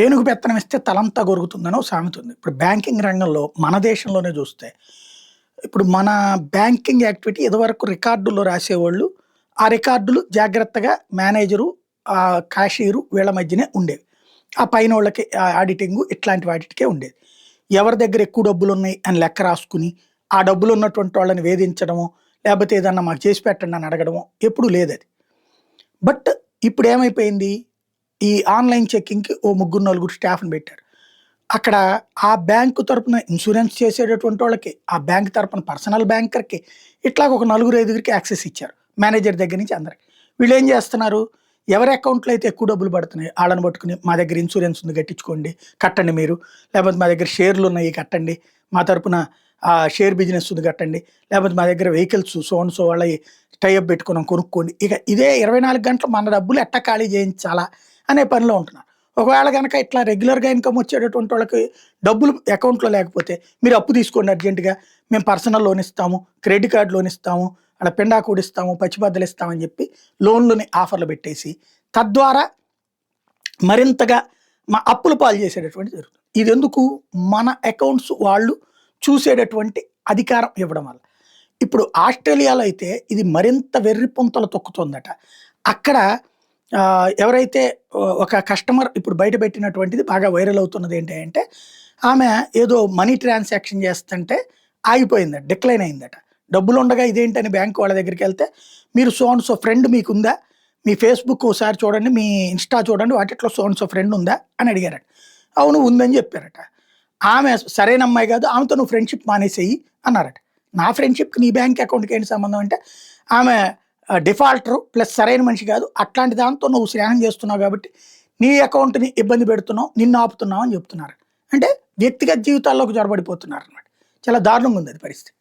ఏనుగు పెత్తనం ఇస్తే తలంతా గొరుగుతుందని ఒక సామెత ఉంది. ఇప్పుడు బ్యాంకింగ్ రంగంలో మన దేశంలోనే చూస్తే, ఇప్పుడు మన బ్యాంకింగ్ యాక్టివిటీ ఇదివరకు రికార్డుల్లో రాసేవాళ్ళు. ఆ రికార్డులు జాగ్రత్తగా మేనేజరు, క్యాషియరు వీళ్ళ మధ్యనే ఉండేవి. ఆ పైనోళ్ళకి ఆడిటింగు ఇట్లాంటి వాటికే ఉండేది. ఎవరి దగ్గర ఎక్కువ డబ్బులున్నాయి అని లెక్క రాసుకుని, ఆ డబ్బులున్నటువంటి వాళ్ళని వేధించడమో, లేపోతే ఏదన్నా మాకు చేసి పెట్టండి అని అడగడమో ఎప్పుడూ లేదది. బట్ ఇప్పుడేమైపోయింది, ఈ ఆన్‌లైన్ చెకింగ్‌కి ఓ ముగ్గురు, నలుగురు స్టాఫ్‌ని పెట్టారు. అక్కడ ఆ బ్యాంకు తరపున ఇన్స్యూరెన్స్ చేసేటటువంటి వాళ్ళకి, ఆ బ్యాంక్ తరపున పర్సనల్ బ్యాంకర్‌కి ఇట్లాగ ఒక నలుగురు, ఐదుగురికి యాక్సెస్ ఇచ్చారు. మేనేజర్ దగ్గర నుంచి అందరికి. వీళ్ళేం చేస్తున్నారు, ఎవరి అకౌంట్‌లో అయితే ఎక్కువ డబ్బులు పడుతున్నాయి ఆళ్ళని పట్టుకొని మా దగ్గర ఇన్స్యూరెన్స్ ఉంది కట్టించుకోండి, కట్టండి మీరు. లేకపోతే మా దగ్గర షేర్‌లున్నాయి కట్టండి. మా తరపున షేర్ బిజినెస్ ఉంది కట్టండి. లేకపోతే మా దగ్గర వెహికల్స్ సో అండ్ సో వాళ్ళయి టై అప్ పెట్టుకున్నాం కొనుక్కోండి. ఇక ఇదే 24 గంటలు మన డబ్బులు ఎట్టా ఖాళీ చేయించాలా అనే పనిలో ఉంటున్నారు. ఒకవేళ గనక ఇట్లా రెగ్యులర్‌గా ఇన్‌కమ్ వచ్చేటటువంటి వాళ్ళకి డబ్బులు అకౌంట్‌లో లేకపోతే, మీరు అప్పు తీసుకోండి అర్జెంట్‌గా. మేము పర్సనల్ లోన్ ఇస్తాము, క్రెడిట్ కార్డ్ లోన్ ఇస్తాము, ఆడ పిండాకుడు ఇస్తాము, పచ్చిబద్దలు ఇస్తామని చెప్పి లోన్‌లని ఆఫర్‌లు పెట్టేసి, తద్వారా మరింతగా అప్పుల పాలు చేసేటటువంటిది జరుగుతుంది. ఇదెందుకు, మన అకౌంట్స్ వాళ్ళు చూసేటటువంటి అధికారం ఇవ్వడం వల్ల. ఇప్పుడు ఆస్ట్రేలియాలో అయితే ఇది మరింత వెర్రి పుంతలు తొక్కుతోందట. అక్కడ ఎవరైతే ఒక కస్టమర్ ఇప్పుడు బయట పెట్టినటువంటిది బాగా వైరల్ అవుతున్నది ఏంటి అంటే, ఆమె ఏదో మనీ ట్రాన్సాక్షన్ చేస్తుంటే ఆగిపోయిందట, డిక్లైన్ అయిందట. డబ్బులుండగా ఇదేంటని బ్యాంక్ వాళ్ళ దగ్గరికెళ్తే, మీరు సో అండ్ సో ఫ్రెండ్ మీకుందా? మీ ఫేస్‌బుక్ ఒకసారి చూడండి, మీ ఇన్‌స్టా చూడండి, వాటిట్లో సో అండ్ సో ఫ్రెండ్ ఉందా అని అడిగారట. అవును ఉందని చెప్పారట. ఆమె సరైన అమ్మాయి కాదు, ఆమెతో నువ్వు ఫ్రెండ్‌షిప్ మానేసేయి అన్నారట. నా ఫ్రెండ్‌షిప్‌కి నీ బ్యాంక్ అకౌంట్‌కి ఏంటి సంబంధం అంటే, ఆమె డిఫాల్టరు ప్లస్ సరైన మనిషి కాదు. అట్లాంటి దాంతో నువ్వు స్నేహం చేస్తున్నావు కాబట్టి, నీ అకౌంట్‌ని ఇబ్బంది పెడుతున్నావు, నిన్ను ఆపుతున్నావు అని చెప్తున్నారు. అంటే వ్యక్తిగత జీవితాల్లోకి జొరబడిపోతున్నారనమాట. చాలా దారుణంగా ఉంది అది పరిస్థితి.